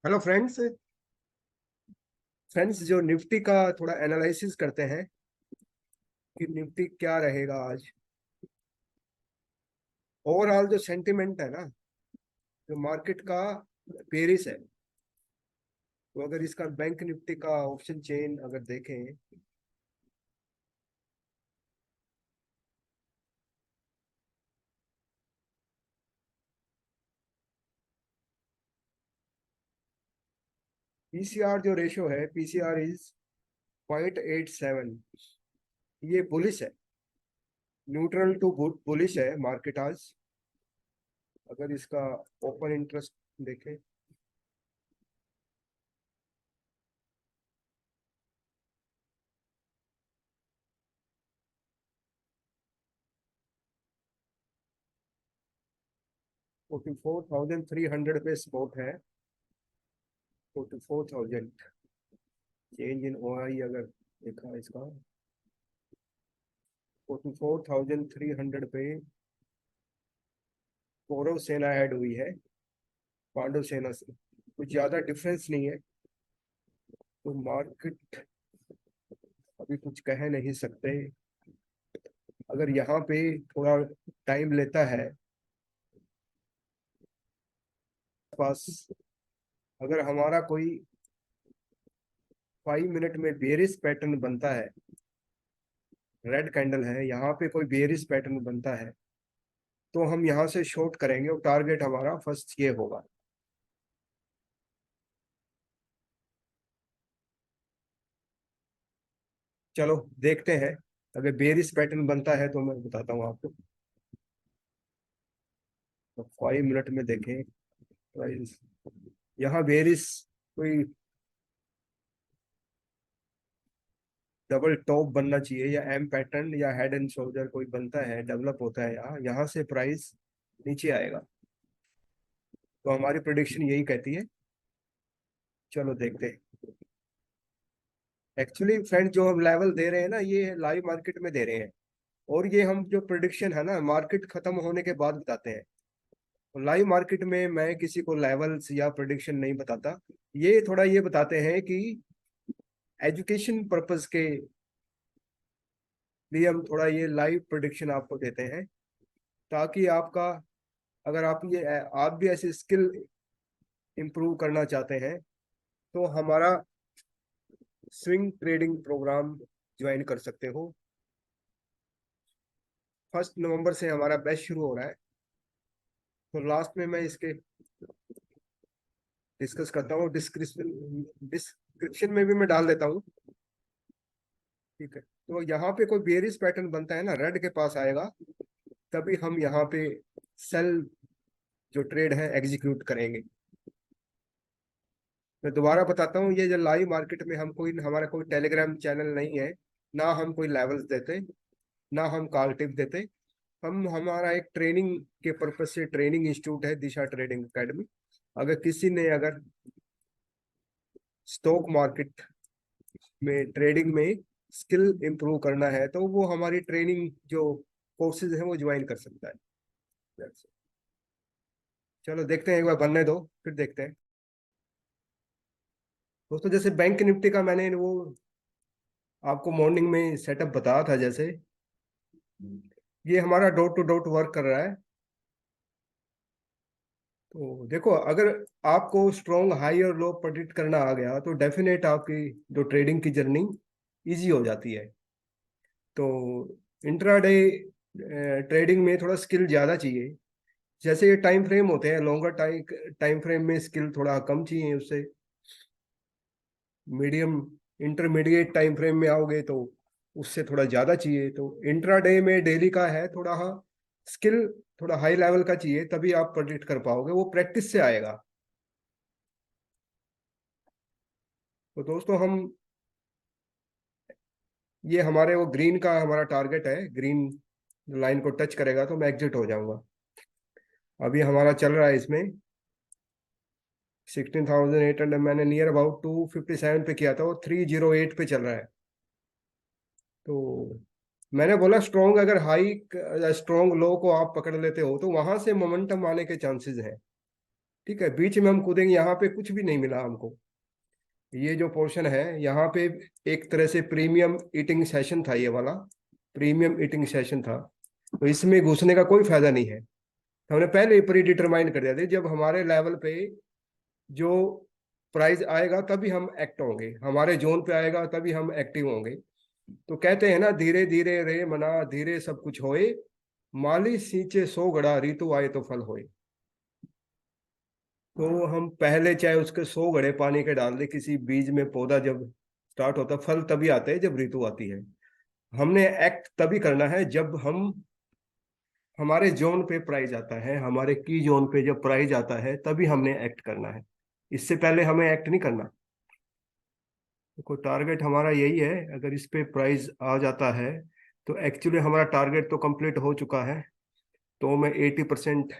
Hello friends. जो Nifty का थोड़ा एनालिसिस करते हैं कि निफ्टी क्या रहेगा आज। ओवरऑल जो सेंटिमेंट है ना, जो मार्केट का पेरिस है, तो अगर इसका बैंक निफ्टी का ऑप्शन चेन अगर देखें, पीसीआर जो रेशो है, पीसीआर इज 0.87। ये बुलिश है, न्यूट्रल टू बुलिश है मार्केट आज। अगर इसका ओपन इंटरेस्ट देखें, 44,300 पे स्पॉट है। 44,000 चेंज इन ओआई अगर देखा इसका, 44,300 पे कौरव सेना ऐड हुई है पांडव सेना से। कुछ ज्यादा डिफरेंस नहीं है, तो मार्केट अभी कुछ कह नहीं सकते। अगर यहाँ पे थोड़ा टाइम लेता है पास, अगर हमारा कोई 5 मिनट में बेरिस पैटर्न बनता है, रेड कैंडल है, यहाँ पे कोई बेरिस पैटर्न बनता है, तो हम यहाँ से शॉर्ट करेंगे और टारगेट हमारा फर्स्ट ये होगा। चलो देखते हैं, अगर बेरिस पैटर्न बनता है तो मैं बताता हूँ आपको। तो 5 मिनट में देखें प्राइस, यहाँ बेरिस कोई डबल टॉप बनना चाहिए, या एम पैटर्न या हेड एंड शोल्डर कोई बनता है, डेवलप होता है यहाँ, यहाँ से प्राइस नीचे आएगा। तो हमारी प्रोडिक्शन यही कहती है। चलो देखते हैं। एक्चुअली फ्रेंड, जो हम लेवल दे रहे हैं ना, ये लाइव मार्केट में दे रहे हैं, और ये हम जो प्रोडिक्शन है ना, मार्केट खत्म होने के बाद बताते हैं। लाइव मार्केट में मैं किसी को लेवल्स या प्रोडिक्शन नहीं बताता। ये थोड़ा ये बताते हैं कि एजुकेशन पर्पस के लिए हम थोड़ा ये लाइव प्रोडिक्शन आपको देते हैं, ताकि आपका, अगर आप भी ऐसी स्किल इंप्रूव करना चाहते हैं, तो हमारा स्विंग ट्रेडिंग प्रोग्राम ज्वाइन कर सकते हो। 1 नवंबर से हमारा बैच शुरू हो रहा है, तो लास्ट में मैं इसके डिस्कस करता हूँ। डिस्क्रिप्शन डिस्क्रिप्शन में भी मैं डाल देता हूँ। ठीक है, तो यहाँ पे कोई बेरिस पैटर्न बनता है ना, रेड के पास आएगा, तभी हम यहाँ पे सेल जो ट्रेड है एग्जीक्यूट करेंगे। मैं दोबारा बताता हूँ, ये जो लाइव मार्केट में हम कोई, हमारा कोई टेलीग्राम चैनल नहीं है, ना हम कोई लेवल्स देते, ना हम कॉल टिप देते। हम, हमारा एक ट्रेनिंग के पर्पज से ट्रेनिंग इंस्टीट्यूट है, दिशा ट्रेडिंग एकेडमी। अगर किसी ने अगर स्टॉक मार्केट में ट्रेडिंग में स्किल इंप्रूव करना है, तो वो हमारी ट्रेनिंग जो कोर्सेज है वो ज्वाइन कर सकता है। That's it। चलो देखते हैं, एक बार बनने दो फिर देखते हैं। दोस्तों, जैसे बैंक निफ्टी का मैंने वो आपको मॉर्निंग में सेटअप बताया था, जैसे ये हमारा डॉट टू डॉट वर्क कर रहा है। तो देखो, अगर आपको स्ट्रॉन्ग हाई और लो प्रेडिक्ट करना आ गया, तो डेफिनेट आपकी जो ट्रेडिंग की जर्नी इजी हो जाती है। तो इंट्राडे ट्रेडिंग में थोड़ा स्किल ज़्यादा चाहिए। जैसे ये टाइम फ्रेम होते हैं, लॉन्गर टाइम फ्रेम में स्किल थोड़ा कम चाहिए, उससे मीडियम इंटरमीडिएट टाइम फ्रेम में आओगे तो उससे थोड़ा ज़्यादा चाहिए। तो इंट्राडे में डेली का है थोड़ा, हाँ, स्किल थोड़ा हाई लेवल का चाहिए, तभी आप प्रेडिक्ट कर पाओगे, वो प्रैक्टिस से आएगा। तो दोस्तों, हम, ये हमारे वो ग्रीन का हमारा टारगेट है, ग्रीन लाइन को टच करेगा तो मैं एग्जिट हो जाऊंगा। अभी हमारा चल रहा है इसमें 16,800, मैंने नियर अबाउट 257 पे किया था, वो 308 पे चल रहा है। तो मैंने बोला स्ट्रॉन्ग, अगर हाई स्ट्रॉन्ग लो को आप पकड़ लेते हो, तो वहां से मोमेंटम आने के चांसेस हैं। ठीक है, बीच में हम कूदेंगे, यहाँ पे कुछ भी नहीं मिला हमको। ये जो पोर्शन है यहाँ पे एक तरह से प्रीमियम ईटिंग सेशन था, ये वाला प्रीमियम ईटिंग सेशन था, तो इसमें घुसने का कोई फायदा नहीं है। हमने पहले ही प्री डिटरमाइन कर दिया था, जब हमारे लेवल पे जो प्राइस आएगा तभी हम एक्ट होंगे, हमारे जोन पे आएगा तभी हम एक्टिव होंगे। तो कहते हैं ना, धीरे धीरे रे मना धीरे सब कुछ होए, माली सींचे सो गड़ा ऋतु आए तो फल होए। तो हम पहले चाहे उसके 100 घड़े पानी के डाल दे किसी बीज में, पौधा जब स्टार्ट होता, फल तभी आते हैं जब ऋतु आती है। हमने एक्ट तभी करना है जब हम हमारे जोन पे प्राइज आता है, हमारे की जोन पे जब प्राइज आता है तभी हमने एक्ट करना है, इससे पहले हमें एक्ट नहीं करना। देखो टारगेट हमारा यही है, अगर इस पे प्राइस आ जाता है तो एक्चुअली हमारा टारगेट तो कंप्लीट हो चुका है। तो मैं 80%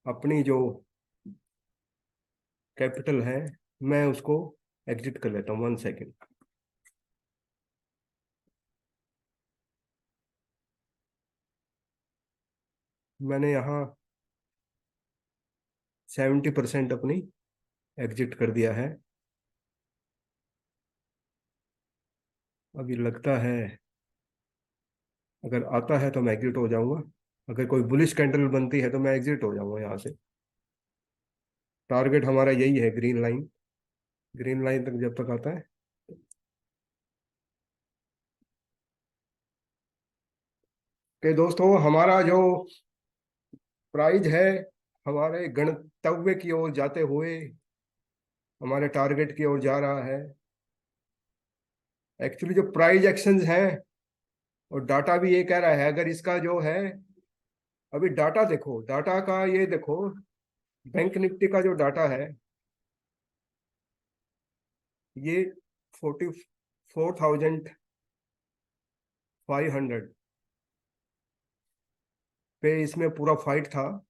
अपनी जो कैपिटल है मैं उसको एग्जिट कर लेता हूँ। 1 सेकेंड। मैंने यहाँ 70% अपनी एग्जिट कर दिया है। अभी लगता है अगर आता है तो मैं एग्जिट हो जाऊंगा, अगर कोई बुलिश कैंडल बनती है तो मैं एग्जिट हो जाऊंगा यहाँ से। टारगेट हमारा यही है, ग्रीन लाइन, ग्रीन लाइन तक जब तक आता है। कि दोस्तों हमारा जो प्राइज है हमारे गंतव्य की ओर जाते हुए, हमारे टारगेट की ओर जा रहा है। एक्चुअली जो प्राइज एक्शंस हैं और डाटा भी ये कह रहा है, अगर इसका जो है अभी डाटा देखो, डाटा का ये देखो, बैंक निफ्टी का जो डाटा है ये 44,500 पे इसमें पूरा फाइट था।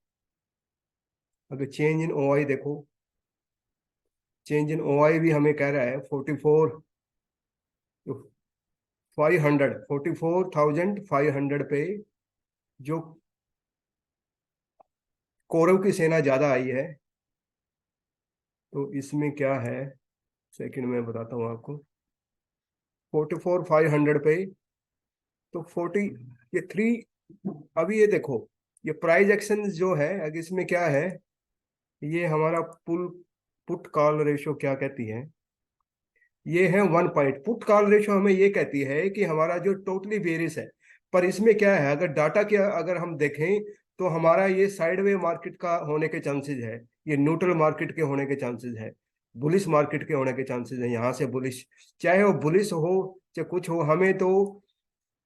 अगर चेंज इन ओआई देखो, चेंज इन ओआई भी हमें कह रहा है 44,500 पे जो कौरव की सेना ज्यादा आई है। तो इसमें क्या है, सेकंड में बताता हूँ आपको। 44,500 पे तो 3, अभी ये देखो, ये प्राइस एक्शन जो है, अगर इसमें क्या है, ये हमारा पुल पुट कॉल रेशो क्या कहती है, ये है 1 पॉइंट। पुट कॉल रेशो हमें ये कहती है कि हमारा जो टोटली बेरिस है, पर इसमें क्या है, अगर डाटा की अगर हम देखें तो हमारा ये साइडवे मार्केट का होने के चांसेस है, ये न्यूट्रल मार्केट के होने के चांसेस है, बुलिश मार्केट के होने के चांसेस है, यहाँ से बुलिश, चाहे वो बुलिश हो चाहे कुछ हो। हमें तो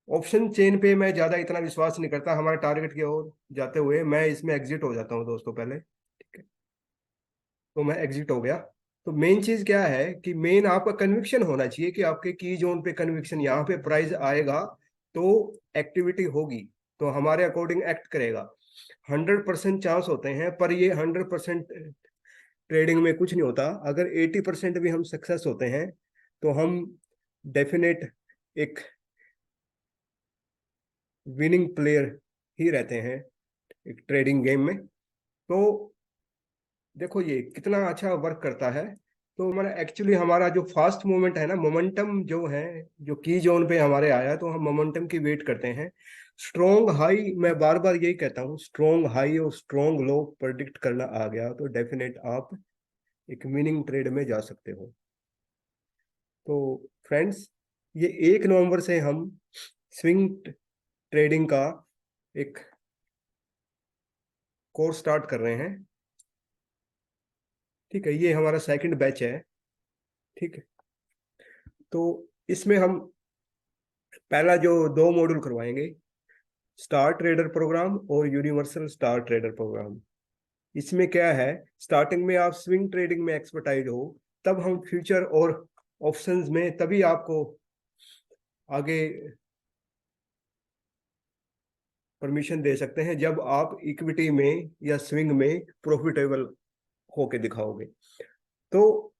ऑप्शन चेन पे मैं ज्यादा इतना विश्वास नहीं करता, हमारे टारगेट की ओर जाते हुए मैं इसमें एग्जिट हो जाता हूँ दोस्तों पहले। ठीक है, तो मैं एग्जिट हो गया। तो मेन चीज क्या है कि मेन आपका कन्विक्शन होना चाहिए कि आपके की जोन पे कन्विक्शन, यहाँ पे प्राइस आएगा तो एक्टिविटी होगी, तो हमारे अकॉर्डिंग एक्ट करेगा। 100% चांस होते हैं, पर ये 100% ट्रेडिंग में कुछ नहीं होता। अगर 80% भी हम सक्सेस होते हैं तो हम डेफिनेट एक विनिंग प्लेयर ही रहते हैं एक ट्रेडिंग गेम में। तो देखो ये कितना अच्छा वर्क करता है। तो हमारा एक्चुअली हमारा जो फास्ट मूवमेंट है ना, मोमेंटम जो है, जो की जोन पे हमारे आया, तो हम मोमेंटम की वेट करते हैं। स्ट्रॉन्ग हाई, मैं बार बार यही कहता हूँ, स्ट्रॉन्ग हाई और स्ट्रॉन्ग लो प्रेडिक्ट करना आ गया तो डेफिनेट आप एक विनिंग ट्रेड में जा सकते हो। तो फ्रेंड्स, ये 1 नवंबर से हम स्विंग ट्रेडिंग का एक कोर्स स्टार्ट कर रहे हैं। ठीक है, ये हमारा सेकंड बैच है। ठीक है, तो इसमें हम पहला जो 2 मॉड्यूल करवाएंगे, स्टार ट्रेडर प्रोग्राम और यूनिवर्सल स्टार ट्रेडर प्रोग्राम। इसमें क्या है, स्टार्टिंग में आप स्विंग ट्रेडिंग में एक्सपर्टाइज हो, तब हम फ्यूचर और ऑप्शंस में तभी आपको आगे परमिशन दे सकते हैं जब आप इक्विटी में या स्विंग में प्रॉफिटेबल होके दिखाओगे। तो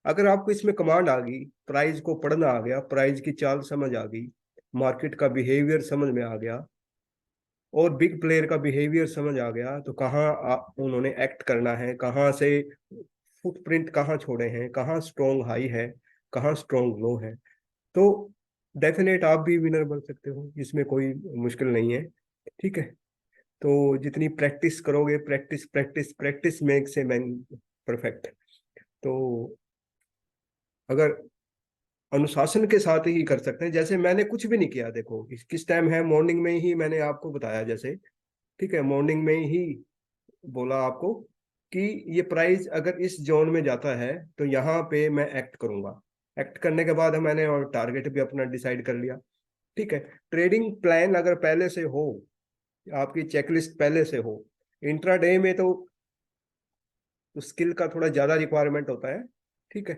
अगर आपको इसमें कमांड आ गई, प्राइस को पढ़ना आ गया, प्राइस की चाल समझ आ गई, मार्केट का बिहेवियर समझ में आ गया, और बिग प्लेयर का बिहेवियर समझ आ गया तो कहाँ उन्होंने एक्ट करना है, कहाँ से फुटप्रिंट कहाँ छोड़े हैं, कहाँ स्ट्रॉन्ग हाई है, कहाँ स्ट्रॉन्ग लो है, तो डेफिनेट आप भी विनर बन सकते हो, इसमें कोई मुश्किल नहीं है। ठीक है, तो जितनी प्रैक्टिस करोगे, practice practice practice makes a man perfect. तो अगर अनुशासन के साथ ही कर सकते हैं, जैसे मैंने कुछ भी नहीं किया, देखो किस टाइम है, मॉर्निंग में ही मैंने आपको बताया जैसे, ठीक है, मॉर्निंग में ही बोला आपको कि ये प्राइस अगर इस जोन में जाता है तो यहाँ पे मैं एक्ट करूंगा। एक्ट करने के बाद मैंने और टारगेट भी अपना डिसाइड कर लिया। ठीक है, ट्रेडिंग प्लान अगर पहले से हो, आपकी चेकलिस्ट पहले से हो, इंट्राडे में तो स्किल का थोड़ा ज्यादा रिक्वायरमेंट होता है। ठीक है,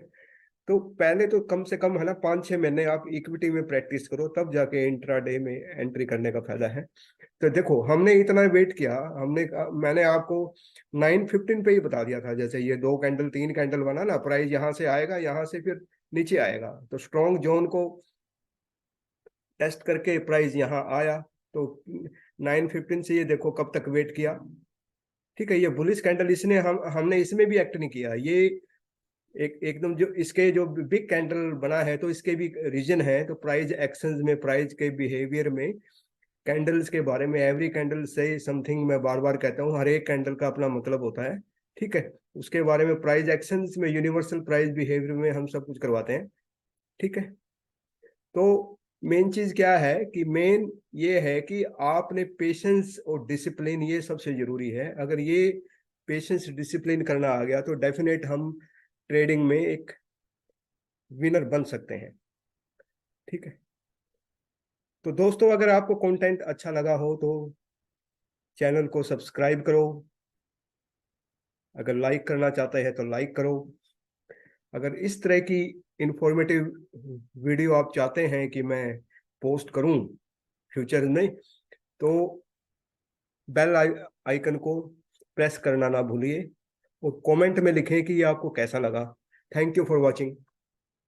तो पहले तो कम से कम है ना 5-6 महीने आप इक्विटी में प्रैक्टिस करो, तब जाके इंट्राडे में एंट्री करने का फायदा है। तो देखो हमने इतना वेट किया, मैंने आपको 9:15 पे ही बता दिया था, जैसे ये 2 कैंडल 3 कैंडल बना ना, प्राइस यहाँ से आएगा, यहाँ से फिर नीचे आएगा, तो स्ट्रॉन्ग जोन को टेस्ट करके प्राइस यहाँ आया। तो 9:15 से ये देखो कब तक वेट किया। ठीक है, ये बुलिश कैंडल, इसने हमने इसमें भी एक्ट नहीं किया, ये एकदम जो इसके जो बिग कैंडल बना है तो इसके भी रीजन है। तो प्राइस एक्शंस में, प्राइस के बिहेवियर में, कैंडल्स के बारे में, एवरी कैंडल से समथिंग, मैं बार बार कहता हूँ, हर एक कैंडल का अपना मतलब होता है। ठीक है, उसके बारे में प्राइस एक्शंस में, यूनिवर्सल प्राइस बिहेवियर में हम सब कुछ करवाते हैं। ठीक है, तो मेन चीज क्या है कि मेन ये है कि आपने पेशेंस और डिसिप्लिन, ये सबसे जरूरी है। अगर ये पेशेंस डिसिप्लिन करना आ गया तो डेफिनेट हम ट्रेडिंग में एक विनर बन सकते हैं। ठीक है, तो दोस्तों अगर आपको कंटेंट अच्छा लगा हो तो चैनल को सब्सक्राइब करो, अगर लाइक करना चाहते हैं तो लाइक करो, अगर इस तरह की इंफॉर्मेटिव वीडियो आप चाहते हैं कि मैं पोस्ट करूं फ्यूचर में, तो बेल आइकन को प्रेस करना ना भूलिए और कमेंट में लिखें कि ये आपको कैसा लगा। Thank you for watching.